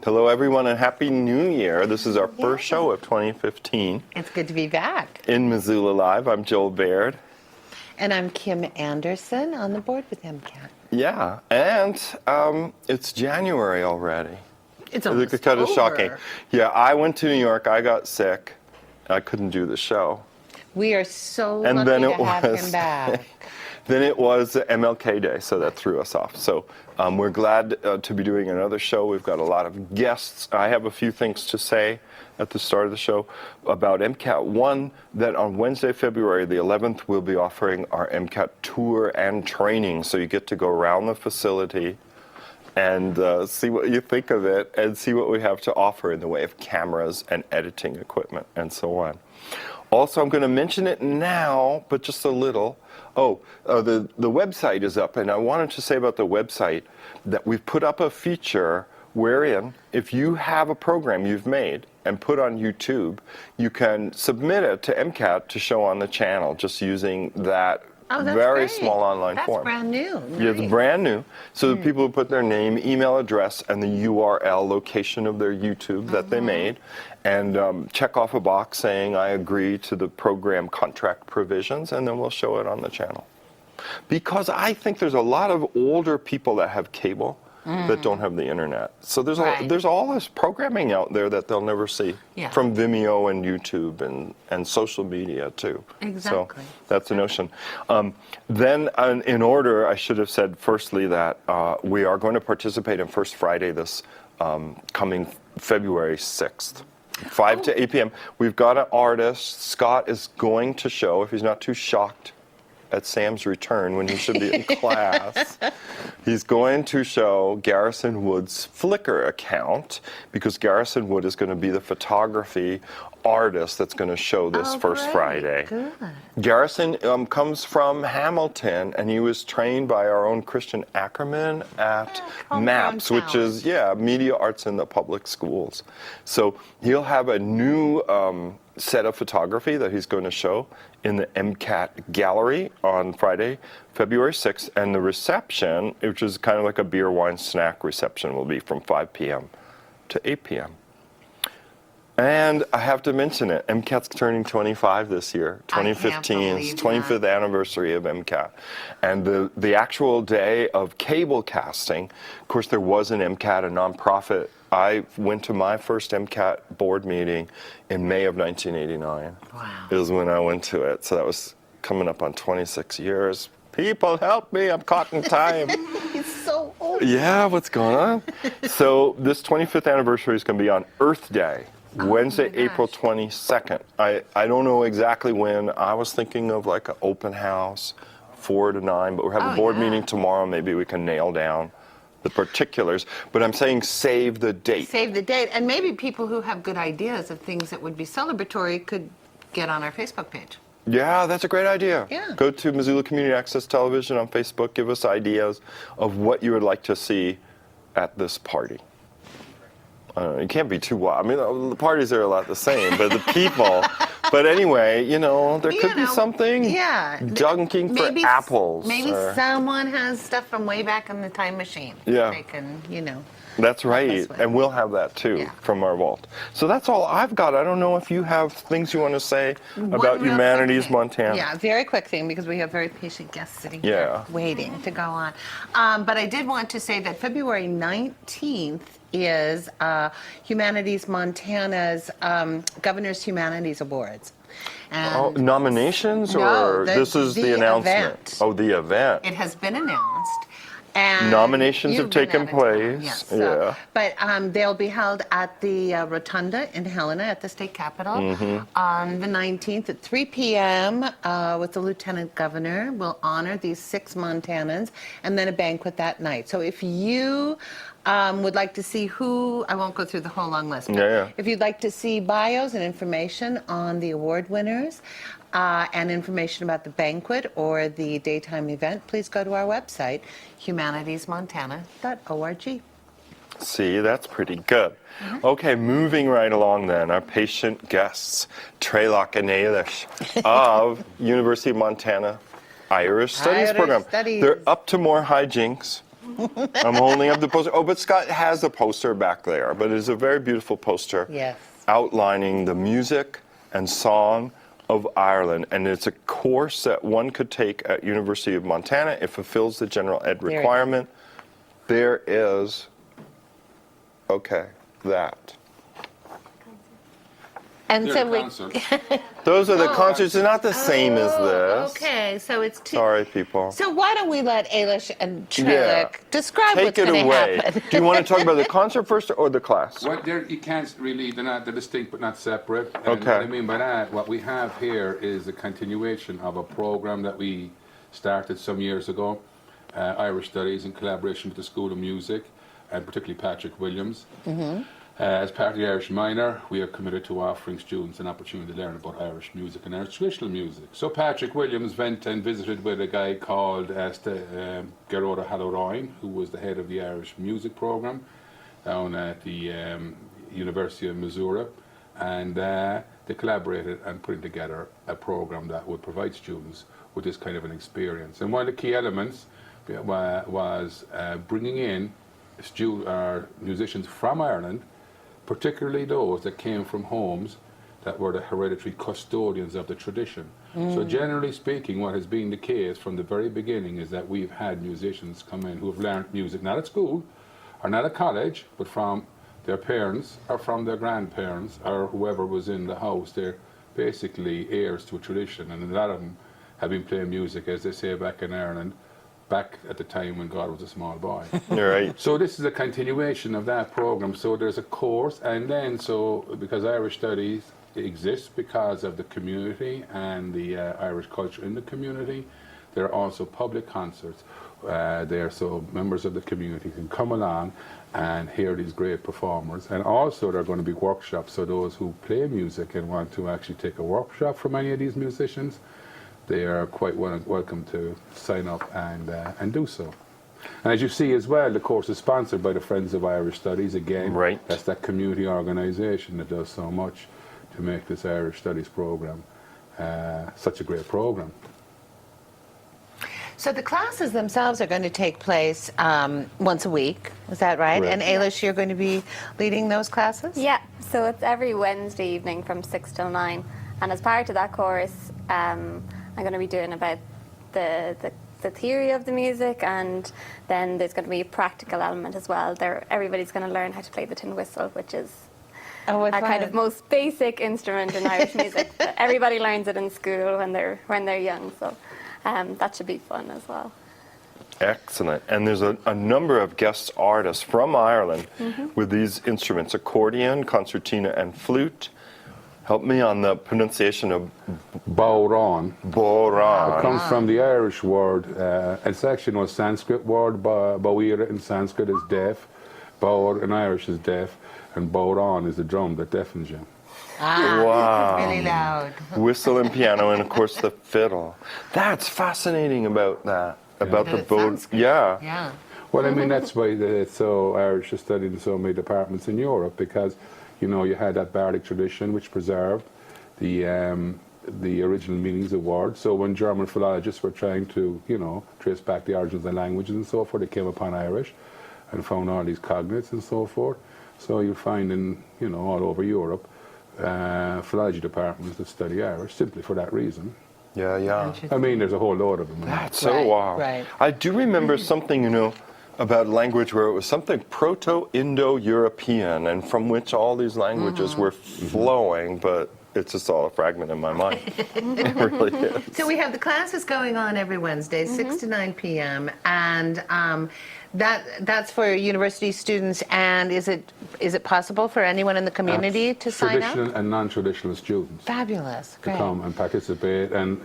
Hello, everyone, and Happy New Year. This is our first show of 2015. It's good to be back. In Missoula Live, I'm Joel Baird. And I'm Kim Anderson on the board with MCAT. Yeah, and it's January already. It's almost It's kind of over. shocking. Yeah, I went to New York. I got sick. I couldn't do the show. We are so And lucky then to it have was- him back. Then it was MLK Day, so that threw us off. So we're glad to be doing another show. We've got a lot of guests. I have a few things to say at the start of the show about MCAT. One, that on Wednesday, February the 11th, we'll be offering our MCAT tour and training. So you get to go around the facility and see what you think of it and see what we have to offer in the way of cameras and editing equipment and so on. Also, I'm going to mention it now, but just a little. The website is up, and I wanted to say about the website that we've put up a feature wherein if you have a program you've made and put on YouTube, you can submit it to MCAT to show on the channel just using that very great. small online form. That's brand new. Yeah, it's Nice. brand new. So the people who put their name, email address, and the URL location of their YouTube that they made, and check off a box saying, I agree to the program contract provisions, and then we'll show it on the channel. Because I think there's a lot of older people that have cable that don't have the internet. So there's all this programming out there that they'll never see from Vimeo and YouTube and social media too. Exactly. So that's the notion. Then in order, I should have said firstly that we are going to participate in First Friday this coming February 6th. 5 to 8 p.m. We've got an artist. Scott is going to show, if he's not too shocked at Sam's return when he should be in class, he's going to show Garrison Wood's Flickr account, because Garrison Wood is going to be the photography artist that's going to show this First Friday. Good. Garrison comes from Hamilton, and he was trained by our own Christian Ackerman at MAPS, which is, Media Arts in the Public Schools. So he'll have a new set of photography that he's going to show in the MCAT gallery on Friday, February 6th, and the reception, which is kind of like a beer, wine, snack reception, will be from 5 p.m. to 8 p.m. And I have to mention it, MCAT's turning 25 this year, 2015, it's 25th anniversary of MCAT. And the actual day of cable casting, of course there was an MCAT, a nonprofit. I went to my first MCAT board meeting in May of 1989. Wow. It was when I went to it, so that was coming up on 26 years. People help me, I'm caught in time. He's so old. Yeah, what's going on? So this 25th anniversary is going to be on Earth Day. Wednesday, April 22nd. I don't know exactly when. I was thinking of like an open house, 4 to 9, but we're having a board meeting tomorrow. Maybe we can nail down the particulars. But I'm saying save the date. Save the date. And maybe people who have good ideas of things that would be celebratory could get on our Facebook page. Yeah, that's a great idea. Yeah. Go to Missoula Community Access Television on Facebook. Give us ideas of what you would like to see at this party. It can't be too wild. I mean, the parties are a lot the same, but the people. But anyway, there could be something. Yeah. Dunking for apples. Maybe someone has stuff from way back in the time machine. Yeah. They can, That's right. And we'll have that too from our vault. So that's all I've got. I don't know if you have things you want to say about Humanities Montana. Yeah, very quick thing, because we have very patient guests sitting here waiting to go on. But I did want to say that February 19th is Humanities Montana's Governor's Humanities Awards. And nominations? No, or this is the announcement? Event. Oh, the event. It has been announced. And nominations have you've been taken out of town, place. yes, so, but they'll be held at the Rotunda in Helena at the state capitol on the 19th at 3 p.m. With the Lieutenant Governor. We'll honor these 6 Montanans, and then a banquet that night. So if you would like to see I won't go through the whole long list, but if you'd like to see bios and information on the award winners, and information about the banquet or the daytime event, please go to our website, humanitiesmontana.org. See, that's pretty good. Okay, moving right along then. Our patient guests, Traoloch O RiorDain of University of Montana Irish Studies program. Studies. They're up to more hijinks. I'm holding up the poster. Oh, but Scott has a poster back there, but it's a very beautiful poster Yes. outlining the music and song of Ireland. And it's a course that one could take at University of Montana. It fulfills the general ed There it is. requirement. There is, okay, that. And They're so the we. concerts. Those are the concerts. They're not the same as this. Okay, so it's two. Sorry, people. So why don't we let Ailish and Traoloch Yeah. describe Take what's it going to away. happen? Do you want to talk about the concert first or the class? Well, you can't really, they're distinct but not separate. And Okay. what I mean by that, what we have here is a continuation of a program that we started some years ago, Irish Studies in collaboration with the School of Music, and particularly Patrick Williams. As part of the Irish Minor, we are committed to offering students an opportunity to learn about Irish music and Irish traditional music. So Patrick Williams went and visited with a guy called Baird and RiorDain, who was the head of the Irish music program down at the University of Missoula, and they collaborated and putting together a program that would provide students with this kind of an experience. And one of the key elements was bringing in musicians from Ireland, particularly those that came from homes that were the hereditary custodians of the tradition. So generally speaking, what has been the case from the very beginning is that we've had musicians come in who have learned music not at school or not at college, but from their parents or from their grandparents or whoever was in the house. They're basically heirs to a tradition, and a lot of them have been playing music, as they say back in Ireland, back at the time when God was a small boy. Right. So this is a continuation of that program. So there's a course, and then because Irish Studies exists because of the community and the Irish culture in the community, there are also public concerts there, so members of the community can come along and hear these great performers. And also there are going to be workshops, so those who play music and want to actually take a workshop from any of these musicians, they are quite welcome to sign up and do so. And as you see as well, the course is sponsored by the Friends of Irish Studies. Again, Right. That's that community organisation that does so much to make this Irish Studies programme such a great programme. So the classes themselves are going to take place once a week, is that right? Correct. And Ailish, you're going to be leading those classes? Yeah, so it's every Wednesday evening from 6 till 9. And as part of that course, I'm going to be doing about the theory of the music, and then there's going to be a practical element as well. Everybody's going to learn how to play the tin whistle, which is what a kind fun. of most basic instrument in Irish music. But everybody learns it in school when they're young, so that should be fun as well. Excellent. And there's a number of guest artists from Ireland with these instruments, accordion, concertina, and flute. Help me on the pronunciation of Bowron. boran. It comes from the Irish word. It's actually a Sanskrit word. Bawira in Sanskrit is deaf. Bawr in Irish is deaf. And bowron is the drum that deafens you. Wow. Really loud. Whistle and piano, and of course the fiddle. That's fascinating about that. About That the it bow. sounds good. Yeah. Yeah. Well, I mean, that's why it's so Irish is studied in so many departments in Europe, because, you know, you had that bardic tradition which preserved the original meanings of words. So when German philologists were trying to, you know, trace back the origins of languages and so forth, they came upon Irish and found all these cognates and so forth. So you'll find in, you know, all over Europe, philology departments that study Irish simply for that reason. Yeah, yeah. I mean, there's a whole load of them. That's so Right, wow. right. I do remember something, you know, about language where it was something Proto-Indo-European, and from which all these languages were flowing, but it's just all a fragment in my mind. It really is. So we have the classes going on every Wednesday, 6 to 9 p.m. And that's for university students. And is it possible for anyone in the community to sign up? Traditional and non-traditional students Fabulous. to Great. come and participate, and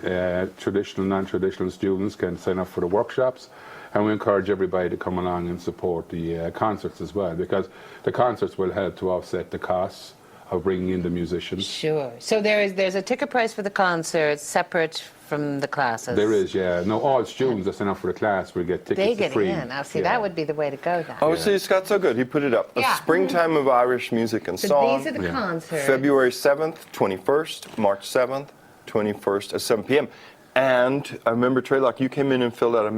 traditional, non-traditional students can sign up for the workshops, and we encourage everybody to come along and support the concerts as well, because the concerts will help to offset the costs of bringing in the musicians. Sure. So there's a ticket price for the concerts separate from the classes. There is, yeah. No, all students that sign up for the class will get tickets They for get free. in. Now, see, Yeah. that would be the way to go then. Oh, see, Scott's so good. He put it up. Yeah. A springtime of Irish music and So song. these are the concerts. February 7th, 21st, March 7th, 21st at 7 p.m. And I remember, Traoloch, you came in and filled out a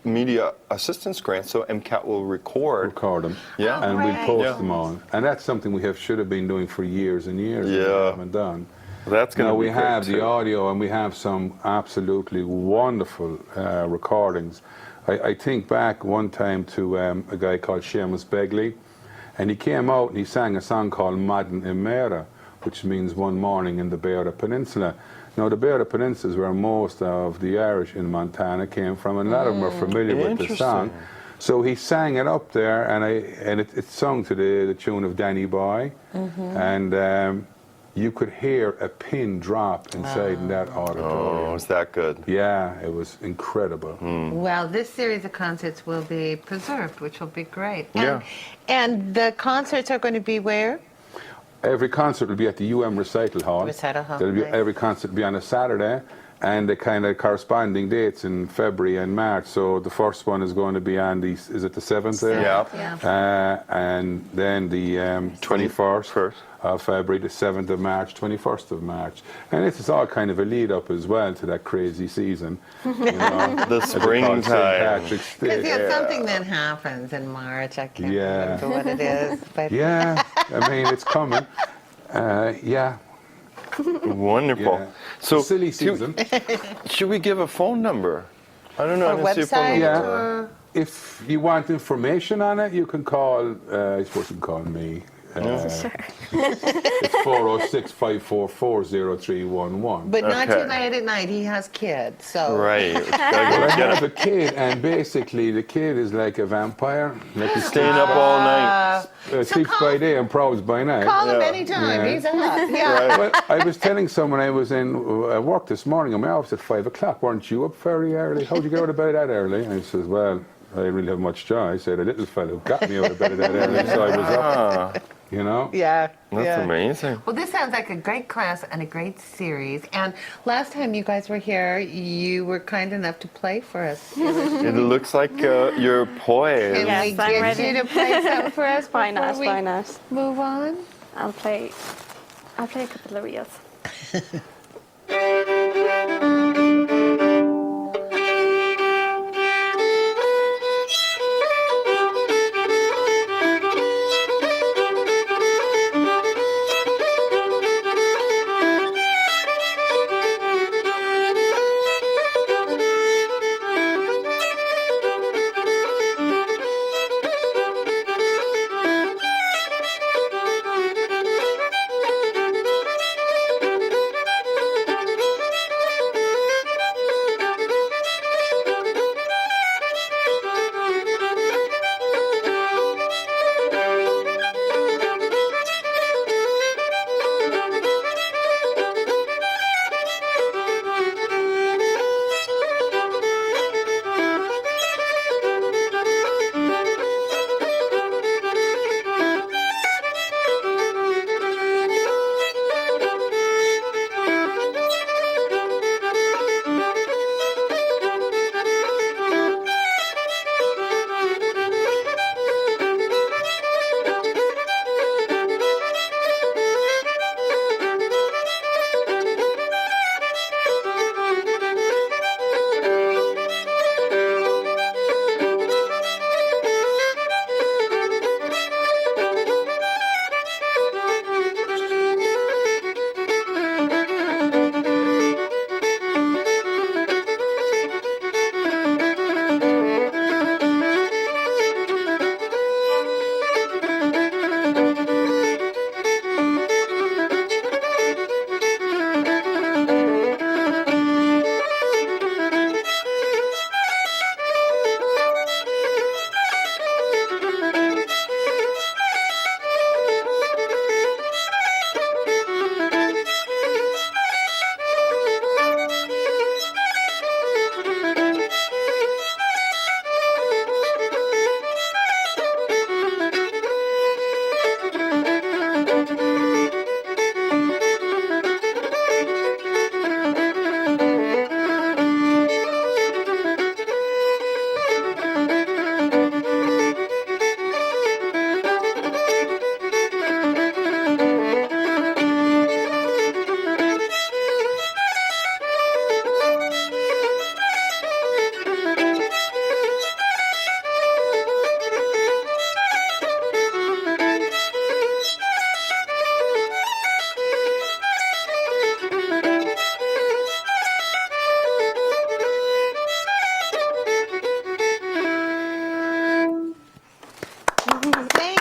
media assistance grant, so MCAT will record. them. Yeah. And we Right. post Yeah. them on. And that's something we should have been doing for years and years. And we Yeah. haven't done. That's going to Now be we great, have the too. audio, and we have some absolutely wonderful recordings. I think back one time to a guy called Seamus Begley, and he came out and he sang a song called Madden Imera, which means one morning in the Baird Peninsula. Now the Baird Peninsula is where most of the Irish in Montana came from, and a lot of them are familiar with the song. Interesting. So he sang it up there, and it's sung to the tune of Danny Boy, and you could hear a pin drop inside in that auditorium. Oh, is that good? Yeah, it was incredible. Well, this series of concerts will be preserved, which will be great. Yeah. And the concerts are going to be where? Every concert will be at the Recital Hall. Recital Hall, There'll be, nice. every concert will be on a Saturday, and the kind of corresponding dates in February and March. So the first one is going to be on the, is it the 7th there? Yeah. And then the 21st of February, the 7th of March, 21st of March. And this is all kind of a lead up as well to that crazy season. You know, The as they call it, St. springtime. Patrick's Because Day. something that happens in March. I can't Yeah. remember what it is. But Yeah, I mean, it's coming. Yeah. Wonderful. Yeah. So, Silly season. should we give a phone number? I don't know. Or I didn't see a phone website? Yeah. Or- If you want information on it, you can call, I suppose you can call me. Sure. It's 406-544-0311. But not Okay. too late at night. He has kids, so Right. Gotta Well, I go get have him. a kid, and basically the kid is like a vampire. Like he Staying up all night. sleeps call- by day and prowls by night. call him Yeah. anytime. Yeah. He's up. Yeah. Well, I was telling someone I was in work this morning in my office at 5 o'clock. Weren't you up very early? How'd you get out of bed that early? And he says, well, I didn't really have much joy. I said, a little fellow got me out of bed that early, so I was up. You know? Yeah. That's yeah. amazing. Well, this sounds like a great class and a great series. And last time you guys were here, you were kind enough to play for us. It looks like you're Can poised. Yes, we I'm get ready. you to play something for us Why before not? we Why not? move on? I'll play a couple of reels.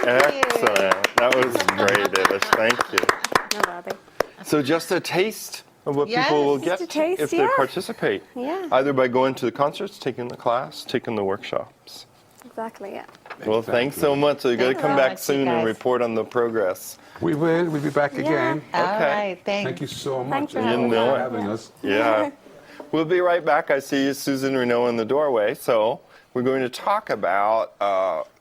Excellent. That was great, Ilish. Thank you. No bother. So just a taste of what Yes, people will just get a taste, if they yeah. participate. Yeah. Either by going to the concerts, taking the class, taking the workshops. Exactly, yeah. Well, thanks so much. So you got to Thanks come so back much, you soon and guys. report on the progress. We will. We'll be back Yeah. again. All Okay. right, thanks. Thank you so much. Thanks for Thank having you us. for having us. Yeah. We'll be right back. I see Susan Reneau in the doorway. So we're going to talk about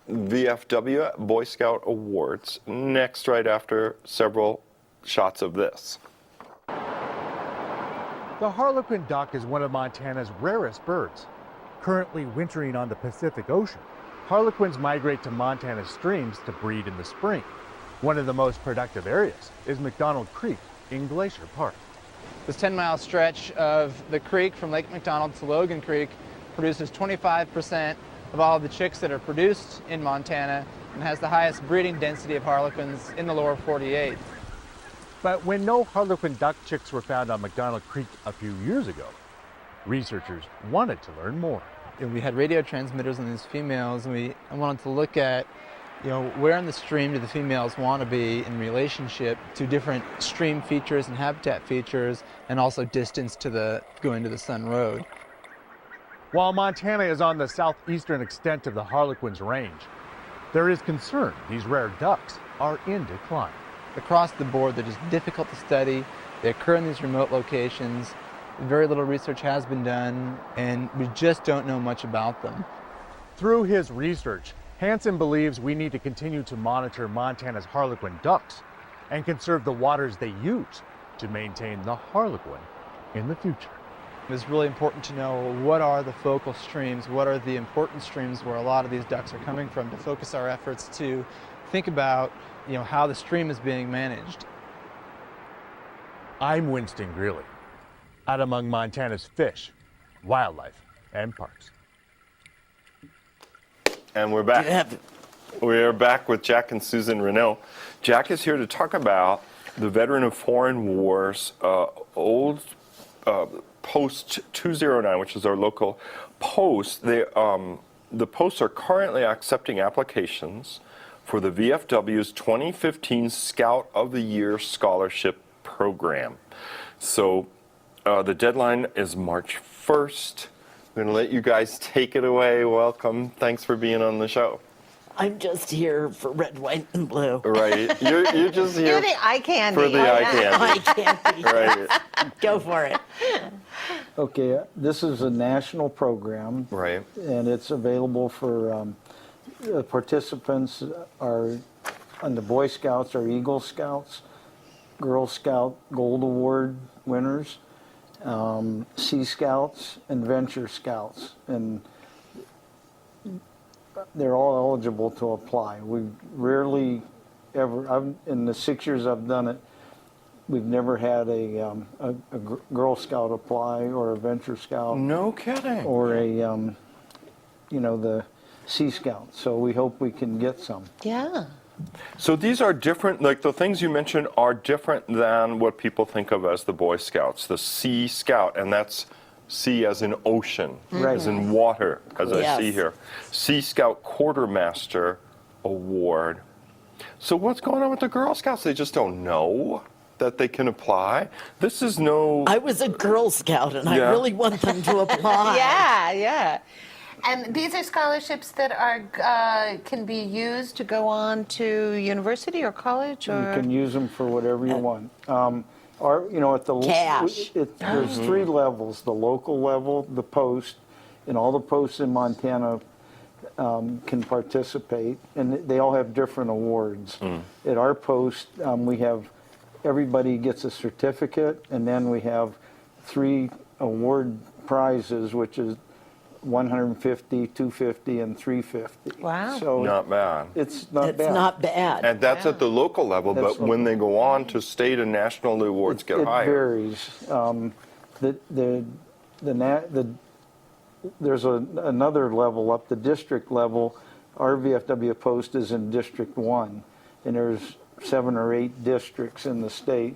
VFW Boy Scout Awards next, right after several shots of this. The harlequin duck is one of Montana's rarest birds. Currently wintering on the Pacific Ocean, harlequins migrate to Montana's streams to breed in the spring. One of the most productive areas is McDonald Creek in Glacier Park. This 10-mile stretch of the creek from Lake McDonald to Logan Creek produces 25% of all of the chicks that are produced in Montana and has the highest breeding density of harlequins in the lower 48. But when no harlequin duck chicks were found on McDonald Creek a few years ago, researchers wanted to learn more. And we had radio transmitters on these females, and we wanted to look at, where in the stream do the females want to be in relationship to different stream features and habitat features, and also distance to going to the Sun Road. While Montana is on the southeastern extent of the harlequin's range, there is concern these rare ducks are in decline. Across the board, they're just difficult to study. They occur in these remote locations. Very little research has been done, and we just don't know much about them. Through his research, Hansen believes we need to continue to monitor Montana's harlequin ducks and conserve the waters they use to maintain the harlequin in the future. It's really important to know what are the focal streams, what are the important streams where a lot of these ducks are coming from, to focus our efforts to think about how the stream is being managed. I'm Winston Greeley, out among Montana's fish, wildlife, and parks. And we're back. We're back with Jack and Susan Reneau. Jack is here to talk about the Veteran of Foreign Wars old Post 209, which is our local post. The posts are currently accepting applications for the VFW's 2015 Scout of the Year Scholarship Program. So the deadline is March 1st. I'm going to let you guys take it away. Welcome. Thanks for being on the show. I'm just here for red, white, and blue. Right. You're just here You're the eye candy. for the eye I candy. can't be. Right. Go for it. Okay, this is a national program, Right. and it's available for participants are on the Boy Scouts or Eagle Scouts, Girl Scout Gold Award winners, Sea Scouts, and Venture Scouts, and they're all eligible to apply. We rarely ever, in the 6 years I've done it, we've never had a Girl Scout apply or a Venture Scout No kidding. or a, the Sea Scout. So we hope we can get some. Yeah. So these are different, like the things you mentioned are different than what people think of as the Boy Scouts. The Sea Scout, and that's sea as in ocean, Right. as in water, as I Yes. see here. Sea Scout Quartermaster Award. So what's going on with the Girl Scouts? They just don't know that they can apply? This is no... I was a Girl Scout, and Yeah. I really want them to apply. Yeah. And these are scholarships that are can be used to go on to university or college, or You can use them for whatever you want. At the Cash. There's three levels: the local level, the post, and all the posts in Montana can participate, and they all have different awards. At our post, we have everybody gets a certificate, and then we have 3 award prizes, which is 150, 250, and 350. Wow. So Not bad. it's not It's bad. not bad. And that's at the local level, That's but when they go on to state and national, the awards get It higher. varies. There's another level up, the district level. Our VFW post is in District 1, and there's 7 or 8 districts in the state.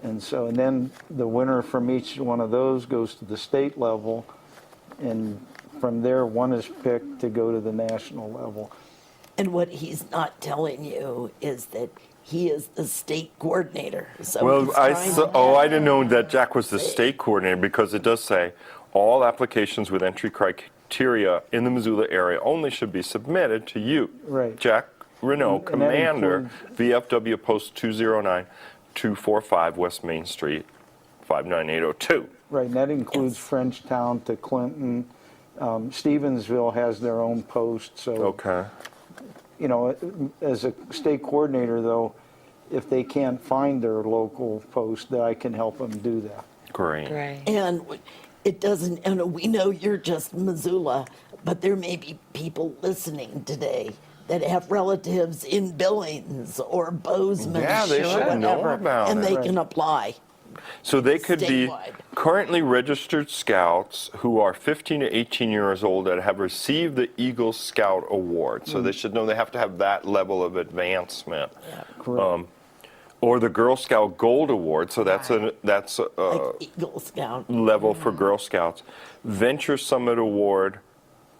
And then the winner from each one of those goes to the state level, and from there one is picked to go to the national level. And what he's not telling you is that he is the state coordinator. So Well, he's trying to- I didn't know that Jack was the state coordinator, because it does say all applications with entry criteria in the Missoula area only should be submitted to you, Right. Jack Reneau, And that Commander, includes- VFW Post 209-245 West Main Street, 59802. Right, and that includes Frenchtown to Clinton. Stevensville has their own post, so. Okay. You know, as a state coordinator, though, if they can't find their local post, that I can help them do that. Great. Great. And it doesn't, and we know you're just Missoula, but there may be people listening today that have relatives in Billings or Bozeman Yeah, they or should know whatever, about and it. they Right. can apply. So they could be Statewide. currently registered scouts who are 15 to 18 years old that have received the Eagle Scout Award. So they should know they have to have that level of advancement. Correct. Or the Girl Scout Gold Award. So that's a Like Eagle Scout. level for Girl Scouts. Venture Summit Award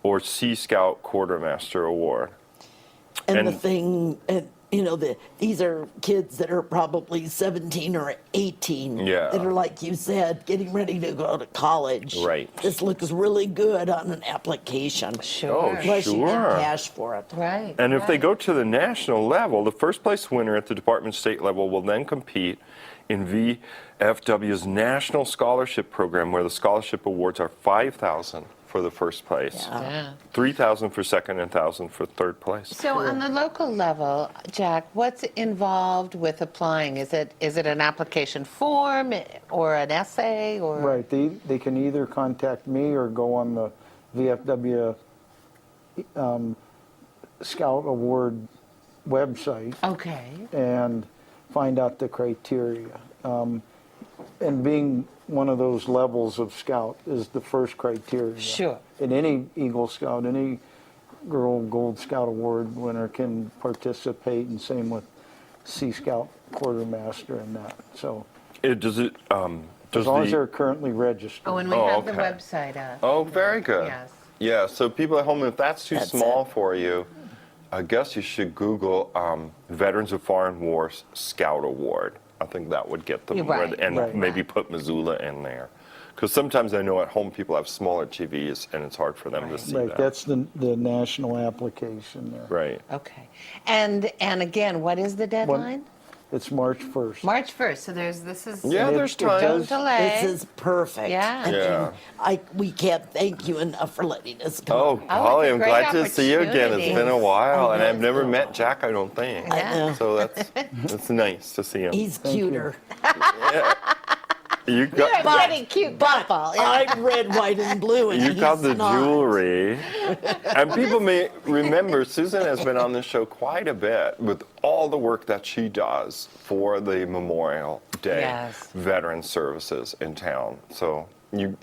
or Sea Scout Quartermaster Award. And the And- thing, you know, these are kids that are probably 17 or 18 Yeah. that are, like you said, getting ready to go to college. Right. This looks really good on an application. Sure. Oh, Plus you get sure. cash for it. Right. And if they right. go to the national level, the first place winner at the department state level will then compete in VFW's National Scholarship Program, where the scholarship awards are $5,000 for the first place, Yeah. $3,000 for second, and $1,000 for third place. So on the local level, Jack, what's involved with applying? Is it an application form or an essay or? Right, they can either contact me or go on the VFW Scout Award website Okay. and find out the criteria. And being one of those levels of scout is the first criteria. Sure. And any Eagle Scout, any Girl Gold Scout Award winner can participate, and same with Sea Scout Quartermaster and that. So Does as long as they're currently registered. Oh, and we Oh, have the okay. website up. Oh, very good. Yes. Yeah, so people at home, if that's too That's small it. for you, I guess you should Google Veterans of Foreign Wars Scout Award. I think that would get them, You're right, and right. maybe put Missoula in there. Because sometimes I know at home people have smaller TVs and it's hard for them to see Right, that. that's the national application there. Right. Okay. And again, what is the deadline? It's March 1st. March 1st. So this is Yeah, there's it time. no does- delay. This is perfect. Yeah. I Yeah. mean, we can't thank you enough for letting us come. Oh, Holly, it's a I'm great glad to see you again. It's been a opportunity. while, I and know, I've it's never been a met while. Jack, I don't think. I know. So that's nice to see him. He's you. cuter. You You're a got, pretty cute couple. I'm red, white, and blue, and you he's got the not. jewelry. And people may remember Susan has been on this show quite a bit with all the work that she does for the Memorial Day Yes. veteran services in town. So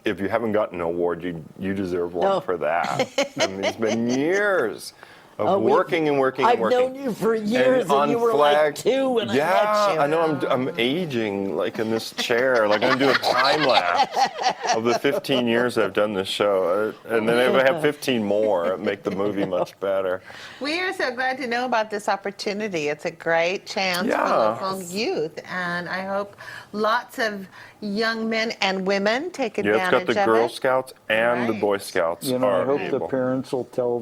if you haven't gotten an award, you deserve one No. for that. I mean, it's been years of Oh, working and working and I've working. known you for years, and on you were flag- like 2 when yeah, I met you. I know I'm aging like in this chair. Like I'm gonna do a time lapse of the 15 years I've done this show, and then if I have 15 more, it'd make the movie much better. We are so glad to know about this opportunity. It's a great chance Yeah. for local youth, and I hope lots of young men and women take Yeah, it's advantage got the of Girl it. Scouts and the Right. Boy Scouts. You know, I are hope the able. parents will tell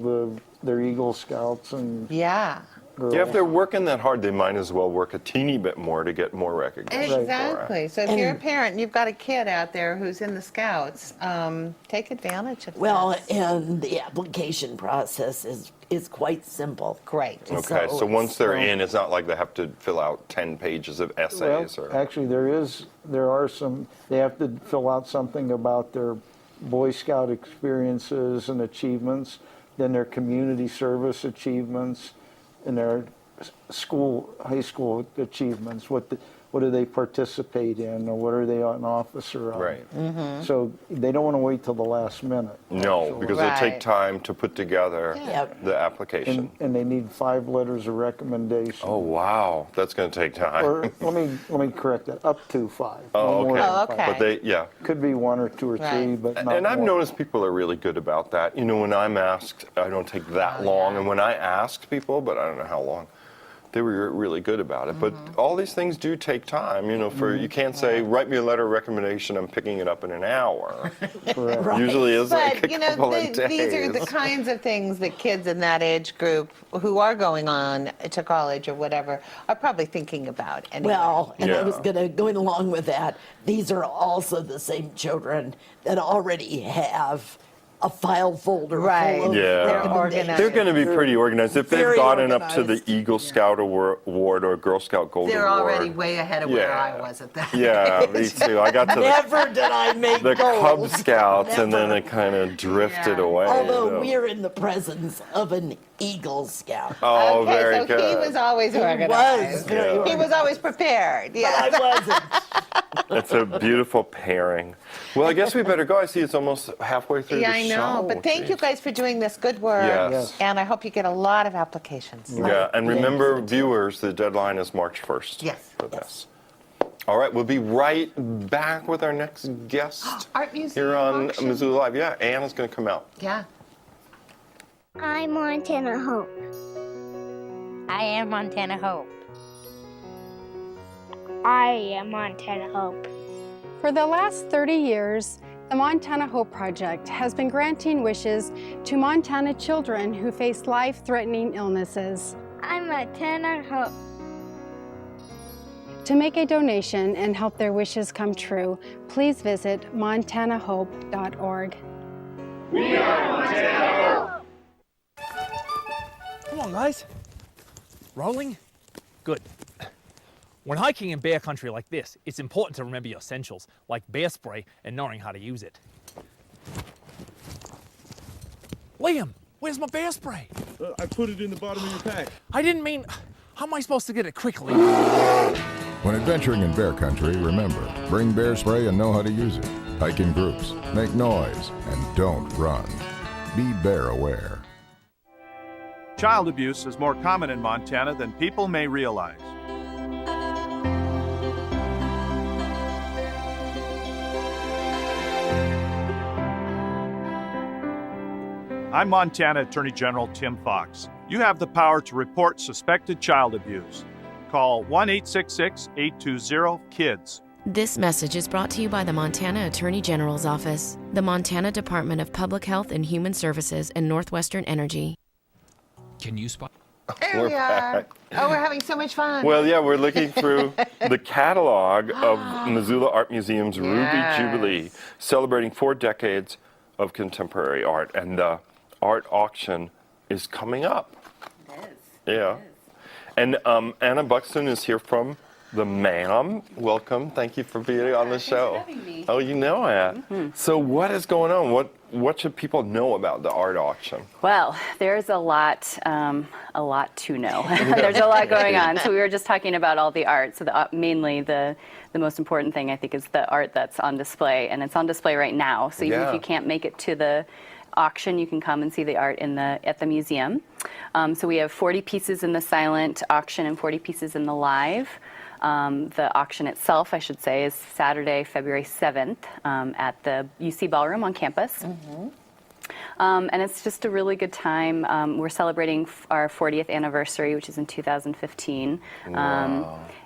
their Eagle Scouts and Yeah. girls. Yeah, if they're working that hard, they might as well work a teeny bit more to get more recognition. for it. Exactly. So if And- you're a parent and you've got a kid out there who's in the Scouts, take advantage of Well, this. and the application process is quite simple. Great. Okay, so once they're in, it's not like they have to fill out 10 pages of Well, essays or. actually, there are some, they have to fill out something about their Boy Scout experiences and achievements, then their community service achievements, and their high school achievements, what do they participate in, or what are they an officer on? Right. So they don't want to wait till the last minute. No, actually. because it'll take Right. time to put together Yep. the application. And they need 5 letters of recommendation. Oh, wow. That's going to take time. Or let me correct that, up to 5. Oh, no more okay. than Oh, 5. okay. But they, yeah. Could be 1 or 2 or 3, Right. but not And I've more. noticed people are really good about that. You know, when I'm asked, I don't take that long. And when I asked people, but I don't know how long, they were really good about it. But all these things do take time. You know, you can't say, write me a letter of recommendation, I'm picking it up in an hour. Correct. Usually it's like But, a you know, couple of days. these are the kinds of things that kids in that age group who are going on to college or whatever are probably thinking about anyway. Well, and I Yeah. was going along with that. These are also the same children that already have a file folder Right. full of Yeah. They're recommendations. organized. They're going to be pretty organized. If they've Very gotten up to the organized. Eagle Scout Award or Girl Scout Gold They're Award. already way ahead of where Yeah. I was at that Yeah, age. me too. I got to Never did I make the Cub goals. Scouts, and then Never. it kind of drifted Yeah. away. Although you know. we're in the presence of an Eagle Scout. Oh, Okay, very so good. he was always was organized. very Yeah. He was always prepared. But Yeah. I wasn't. It's a beautiful pairing. Well, I guess we better go. I see it's almost halfway through Yeah, the I show. know. But thank you Jeez. guys for doing this good work. Yes. And I hope you get a lot of applications. Yeah, and remember, viewers, the deadline is March 1st. Yes. For this. All right, we'll be right back with our next guest Art Museum here on auction. Missoula Live. Yeah, Anna's going to come out. Yeah. I'm Montana Hope. I am Montana Hope. I am Montana Hope. For the last 30 years, the Montana Hope Project has been granting wishes to Montana children who face life-threatening illnesses. I'm Montana Hope. To make a donation and help their wishes come true, please visit montanahope.org. Come on, guys. Rolling? Good. When hiking in bear country like this, it's important to remember your essentials, like bear spray and knowing how to use it. Liam, where's my bear spray? I put it in the bottom of your pack. I didn't mean... How am I supposed to get it quickly? When adventuring in bear country, remember, bring bear spray and know how to use it. Hike in groups, make noise, and don't run. Be bear aware. Child abuse is more common in Montana than people may realize. I'm Montana Attorney General Tim Fox. You have the power to report suspected child abuse. Call 1-866-820-KIDS. This message is brought to you by the Montana Attorney General's Office, the Montana Department of Public Health and Human Services, and Northwestern Energy. Can you spot? There We're we are. back. Oh, we're having so much fun. Well, yeah, we're looking through the catalog of Missoula Art Museum's Yes. Ruby Jubilee, celebrating 4 decades of contemporary art. And the art auction is coming up. It is. Yeah. And Anna Buxton is here from the MAM. Welcome. Thank you for being on the show. Thanks for having me. Oh, you know it. So what is going on? What should people know about the art auction? Well, there's a lot to know. There's a lot going on. So we were just talking about all the art. So mainly the most important thing, I think, is the art that's on display, and it's on display right now. So even if you can't make it to the auction, you can come and see the art at the museum. So we have 40 pieces in the silent auction and 40 pieces in the live. The auction itself, I should say, is Saturday, February 7th at the UC Ballroom on campus. And it's just a really good time. We're celebrating our 40th anniversary, which is in 2015.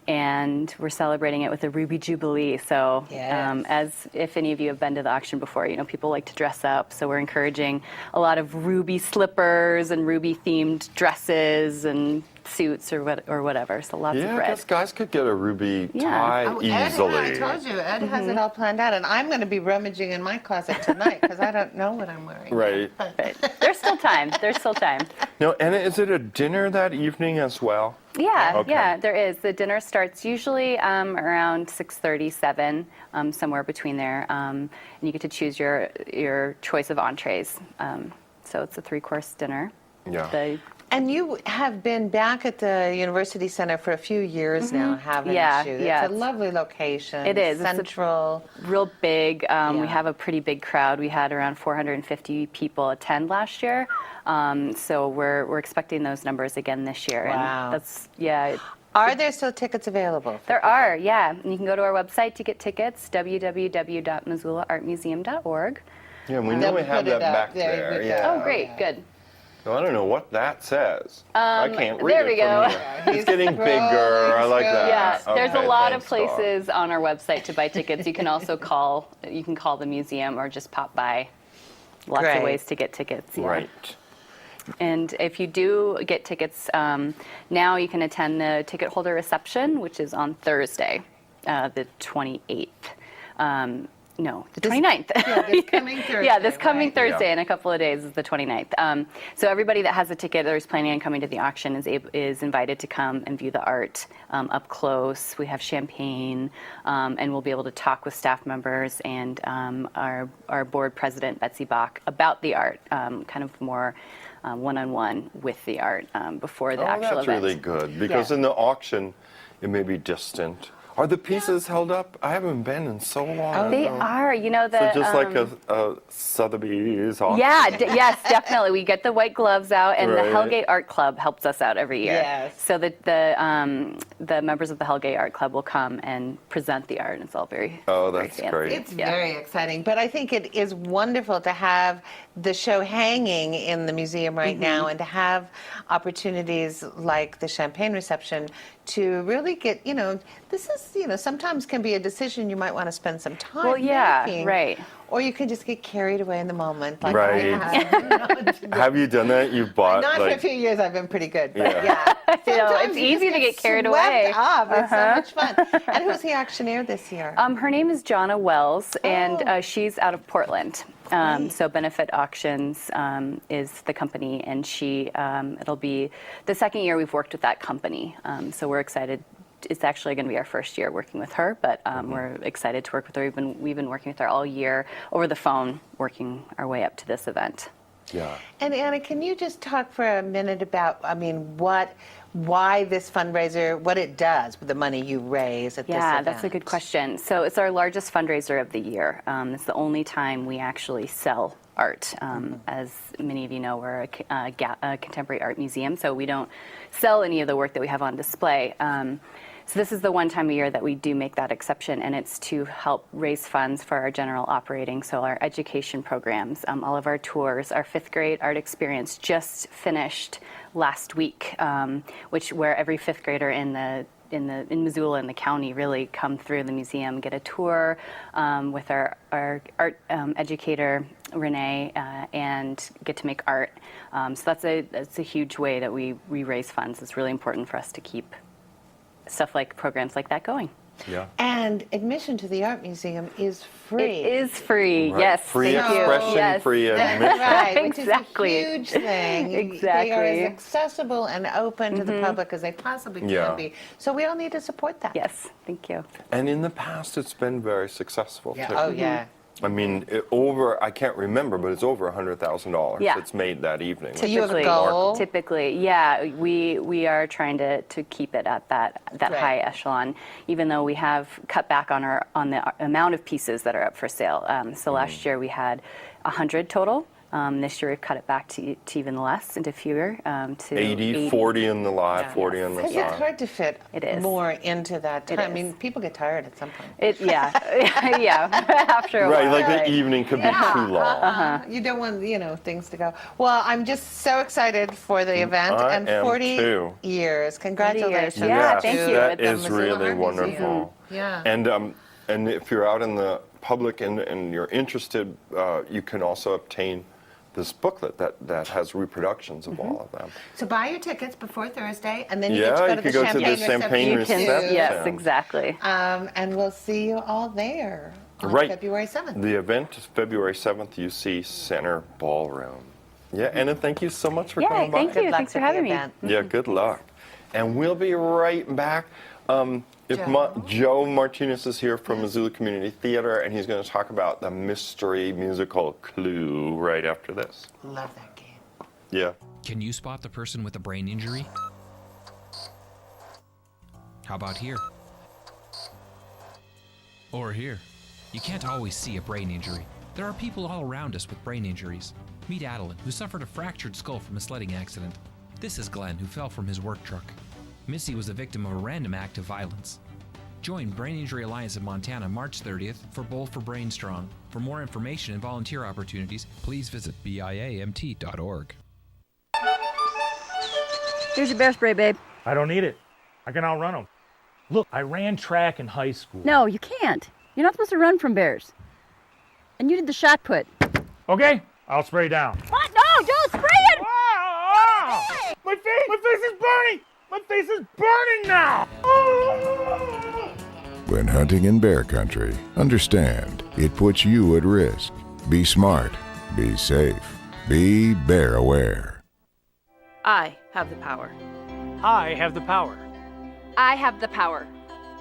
And we're celebrating it with a Ruby Jubilee. So as if any of you have been to the auction before, you know, people like to dress up. So we're encouraging a lot of ruby slippers and ruby themed dresses and suits or whatever. So lots of Yeah, I red. guess guys could get a ruby tie Oh, Ed, easily. I told you, Ed has it all planned out, and I'm going to be rummaging in my closet tonight because I don't know what I'm wearing. Right. There's still time. There's still time. Now, Anna, is it a dinner that evening as well? Yeah, Okay. yeah, there is. The dinner starts usually around 6:30, 7, somewhere between there, and you get to choose your choice of entrees. So it's a 3-course dinner. Yeah. The And you have been back at the University Center for a few years now, haven't Yeah, you? yeah. It's a lovely location. It is. It's Central. real big. Yeah. We have a pretty big crowd. We had around 450 people attend last year. So we're expecting those numbers again this year. Wow. And that's, yeah. Are there still tickets available? There are, yeah. And you can go to our website to get tickets, www.missoulaartmuseum.org. Yeah, we know we have that back there. Yeah. Oh, great, good. So I don't know what that says. I can't read there it we go. from here. It's getting bigger. I like that. Yeah, there's a Okay, lot of thanks, Dawn. places on our website to buy tickets. You can also call the museum or just pop by. Lots Great. of ways to get tickets. Yeah. Right. And if you do get tickets, now you can attend the ticket holder reception, which is on Thursday, the 28th. No, the 29th. Yeah, this coming Thursday. Yeah, this coming right? Thursday in a couple of days is the 29th. So everybody that has a ticket or is planning on coming to the auction is invited to come and view the art up close. We have champagne, and we'll be able to talk with staff members and our board president, Betsy Bach, about the art, kind of more one-on-one with the art before the actual that's event. really good because in the auction, it may be distant. Are the pieces held up? I haven't been in so long. They are. You know, the So just like a Sotheby's auction. yeah, yes, definitely. We get the white gloves out, and the Right. Hellgate Art Club helps us out every year. Yes. So the members of the Hellgate Art Club will come and present the art, and it's all very that's very fancy. great. It's very exciting, but I think it is wonderful to have the show hanging in the museum right now and to have opportunities like the champagne reception to really get, this is, sometimes can be a decision you might want to spend some time Well, yeah, making. right. Or you can just get carried away in the moment. Like Right. I have. Have you done that? You've bought Not for a like few years, I've been pretty good, but Yeah. Sometimes it's you easy just to get carried swept away. Up. It's so much fun. And who's the auctioneer this year? Her name is Jonna Wells, and she's out of Portland. So Benefit Auctions is the company, and it'll be the second year we've worked with that company. So we're excited. It's actually going to be our first year working with her, but we're excited to work with her. We've been working with her all year over the phone, working our way up to this event. Yeah. And Anna, can you just talk for a minute about, why this fundraiser, what it does with the money you raise at this event? Yeah, that's a good question. So it's our largest fundraiser of the year. It's the only time we actually sell art. As many of you know, we're a contemporary art museum, so we don't sell any of the work that we have on display. So this is the one time a year that we do make that exception, and it's to help raise funds for our general operating, so our education programs, all of our tours. Our 5th grade art experience just finished last week, where every 5th grader in Missoula and the county really come through the museum, get a tour with our art educator Reneau, and get to make art. So that's a huge way that we raise funds. It's really important for us to keep programs like that going. Yeah. And admission to the art museum is free. It is free, Right. yes. Free thank you. expression, Yes. free admission. Right, which Exactly. is a huge thing. Exactly. They are as accessible and open to the public as they possibly Yeah. can be. So we all need to support that. Yes, thank you. And in the past, it's been very successful too. Oh, yeah. I mean, I can't remember, but it's over $100,000. Yeah. It's made that evening. So you have a Typically- goal? Typically, yeah. We are trying to keep it at that Right. high echelon, even though we have cut back on the amount of pieces that are up for sale. So last year we had 100 total. This year we've cut it back to even less, into fewer, to 80, 40 in the live, 40 in the Because side. it's hard to fit It is. more into that time. It I mean, is. people get tired at some point. Yeah, after a Right, while. like right. the evening could be too long. You don't want, things to go. Well, I'm just so excited for the event I and am 40 too. years. Congratulations. Yeah, Yes, thank you. that At the is Missoula really Art Museum. wonderful. Yeah. And if you're out in the public and you're interested, you can also obtain this booklet that has reproductions of all of them. So buy your tickets before Thursday, and then you Yeah, get to go you to could the go to the champagne reception. reception. Yes, exactly. And we'll see you all there on Right. February 7th. The event is February 7th, UC Center Ballroom. Yeah, Anna, thank you so much for Yeah, coming by. thank you. Good luck Thanks for with the having me. event. Yeah, good luck. And we'll be right back. Joe Martinez is here from Missoula Community Theater, and he's going to talk about the mystery musical Clue right after this. Love that game. Yeah. Can you spot the person with a brain injury? How about here? Or here. You can't always see a brain injury. There are people all around us with brain injuries. Meet Adeline, who suffered a fractured skull from a sledding accident. This is Glenn, who fell from his work truck. Missy was a victim of a random act of violence. Join Brain Injury Alliance of Montana March 30th for Bowl for Brain Strong. For more information and volunteer opportunities, please visit biamt.org. Here's your bear spray, babe. I don't need it. I can outrun them. Look, I ran track in high school. No, you can't. You're not supposed to run from bears. And you did the shot put. Okay, I'll spray down. What? No, don't spray it! Ah! My face is burning! My face is burning now! When hunting in bear country, understand it puts you at risk. Be smart, be safe, be bear aware. I have the power. I have the power. I have the power.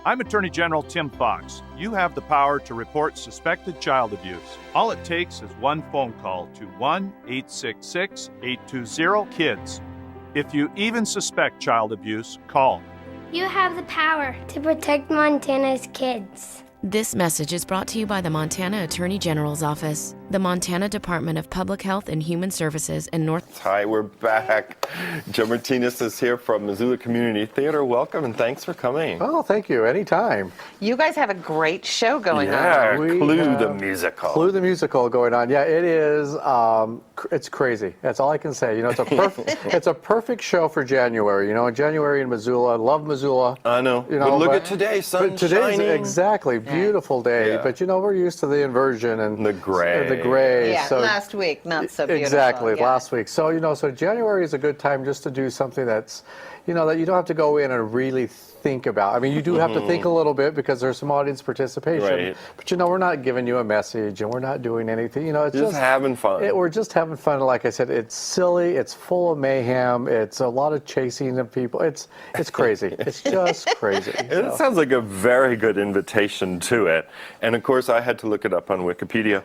I'm Attorney General Tim Fox. You have the power to report suspected child abuse. All it takes is one phone call to 1-866-820-KIDS. If you even suspect child abuse, call. You have the power to protect Montana's kids. This message is brought to you by the Montana Attorney General's Office, the Montana Department of Public Health and Human Services, and North... Hi, we're back. Joe Martinez is here from Missoula Community Theater. Welcome and thanks for coming. Oh, thank you. Anytime. You guys have a great show going Yeah, on. Clue the musical. Clue the musical going on. Yeah, it is. It's crazy. That's all I can say. You know, it's a perfect. It's a perfect show for January. You know, in January in Missoula. I love Missoula. I know. You know, but look at today, sun today's shining. Exactly, beautiful day. Yeah. But you know, we're used to the inversion and the gray. The gray. Yeah, so, last week, not so beautiful. Exactly, yeah. last week. So, you know, so January is a good time just to do something that's, you know, that you don't have to go in and really think about. I mean, you do have to think a little bit because there's some audience participation. Right. But, you know, we're not giving you a message and we're not doing anything. You know, it's Just having fun. We're just having fun. Like I said, it's silly. It's full of mayhem. It's a lot of chasing of people. It's crazy. It's just crazy. It sounds like a very good invitation to it. And of course, I had to look it up on Wikipedia.